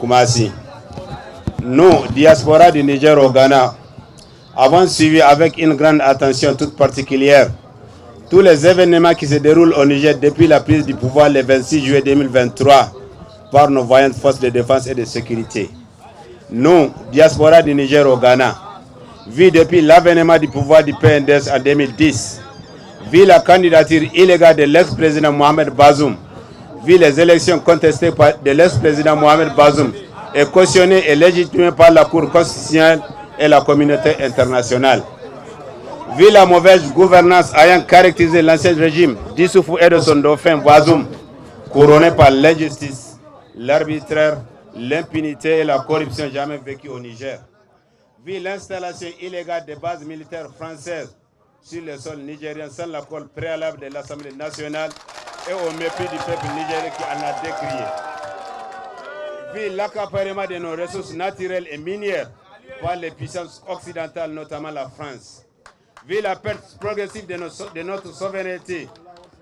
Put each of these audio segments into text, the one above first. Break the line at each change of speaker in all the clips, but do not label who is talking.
Koumassi. Nous, diaspora du Niger au Ghana, avons suivi avec une grande attention toute particulière tous les événements qui se déroulent au Niger depuis la prise du pouvoir le 26 juillet 2023 par nos voyantes forces de défense et de sécurité. Nous, diaspora du Niger au Ghana, vu depuis l'avènement du pouvoir du PNDS en 2010, vu la candidature illégale de l'ex-président Mohamed Bazoum, vu les élections contestées de l'ex-président Mohamed Bazoum et cautionnées et légitimées par la Cour constitutionnelle et la communauté internationale, vu la mauvaise gouvernance ayant caractérisé l'ancien régime d'Issoufou et de son dauphin Bazoum, couronné par l'injustice, l'arbitraire, l'impunité et la corruption jamais vécues au Niger, vu l'installation illégale des bases militaires françaises sur le sol nigérien sans l'accord préalable de l'Assemblée nationale et au mépris du peuple nigérien qui en a décrié, vu l'accaparement de nos ressources naturelles et minières par les puissances occidentales, notamment la France, vu la perte progressive de notre souveraineté,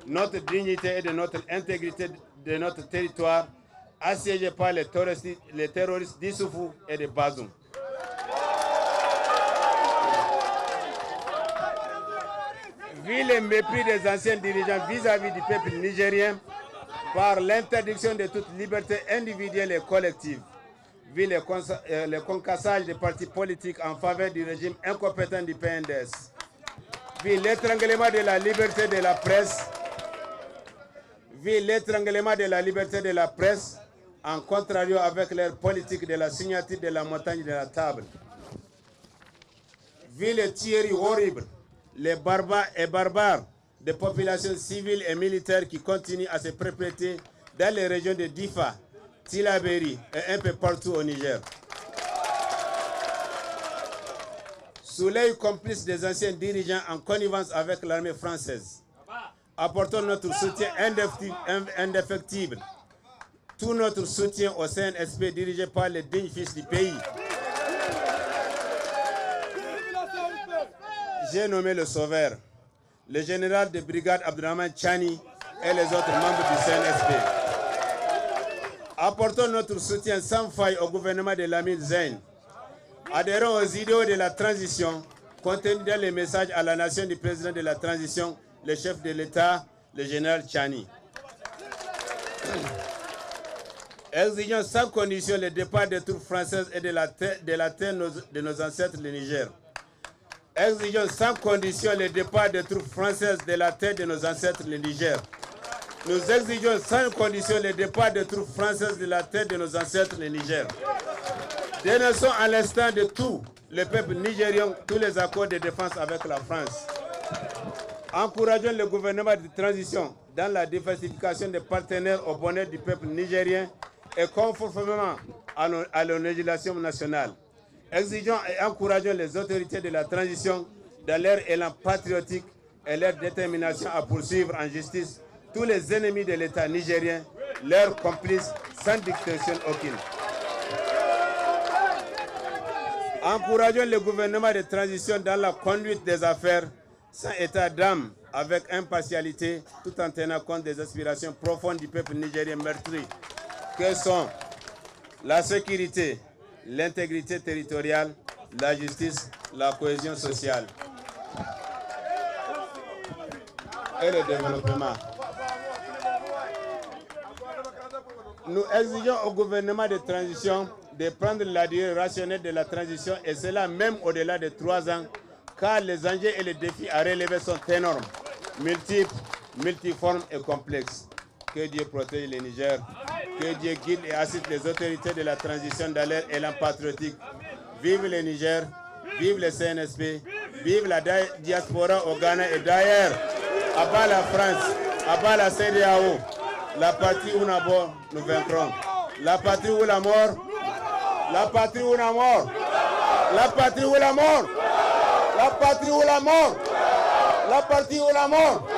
notre dignité et de notre intégrité de notre territoire, assiégé par les terroristes d'Issoufou et de Bazoum. Vu le mépris des anciens dirigeants vis-à-vis du peuple nigérien par l'interdiction de toute liberté individuelle et collective, vu le concassage des partis politiques en faveur du régime incompétent du PNDS, vu l'étranglement de la liberté de la presse, en contrario avec leur politique de la signature de la montagne de la table, vu les tueries horribles, les barbares des populations civiles et militaires qui continuent à se perpétrer dans les régions de Difa, Tillabéri et un peu partout au Niger. Sous l'œil complice des anciens dirigeants en connivence avec l'armée française, apportons notre soutien indéfectible, tout notre soutien au CNSP dirigé par les dignes fils du pays. J'ai nommé le sauveur, le général de brigade Abdourahmane Tchani et les autres membres du CNSP. Apportons notre soutien sans faille au gouvernement de Lamine Zeyn. Adhérons aux idéaux de la transition contenus dans les messages à la nation du président de la transition, le chef de l'État, le général Tchani. Exigeons sans condition le départ des troupes françaises et de la terre de nos ancêtres, le Niger. Exigeons sans condition le départ des troupes françaises de la terre de nos ancêtres, le Niger. Nous exigeons sans condition le départ des troupes françaises de la terre de nos ancêtres, le Niger. Dénonçons à l'instant de tout le peuple nigérien tous les accords de défense avec la France. Encourageons le gouvernement de transition dans la diversification des partenaires au bonheur du peuple nigérien et conformément à la législation nationale. Exigeons et encourageons les autorités de la transition dans leur élan patriotique et leur détermination à poursuivre en justice tous les ennemis de l'État nigérien, leurs complices sans distinction aucune. Encourageons le gouvernement de transition dans la conduite des affaires sans état d'âme, avec impartialité, tout en tenant compte des aspirations profondes du peuple nigérien meurtri, que sont la sécurité, l'intégrité territoriale, la justice, la cohésion sociale et le développement. Nous exigeons au gouvernement de transition de prendre la durée rationnelle de la transition, et cela même au-delà de 3 ans, car les enjeux et les défis à relever sont énormes, multiples, multiformes et complexes. Que Dieu protège le Niger, que Dieu guide et assiste les autorités de la transition dans leur élan patriotique. Vive le Niger, vive le CNSP, vive la diaspora au Ghana et d'ailleurs. À bas la France, à bas la CEDEAO, la patrie ou la mort, nous vaincrons. La patrie ou la mort, la patrie ou la mort, la patrie ou la mort, la patrie ou la mort, la patrie ou la mort.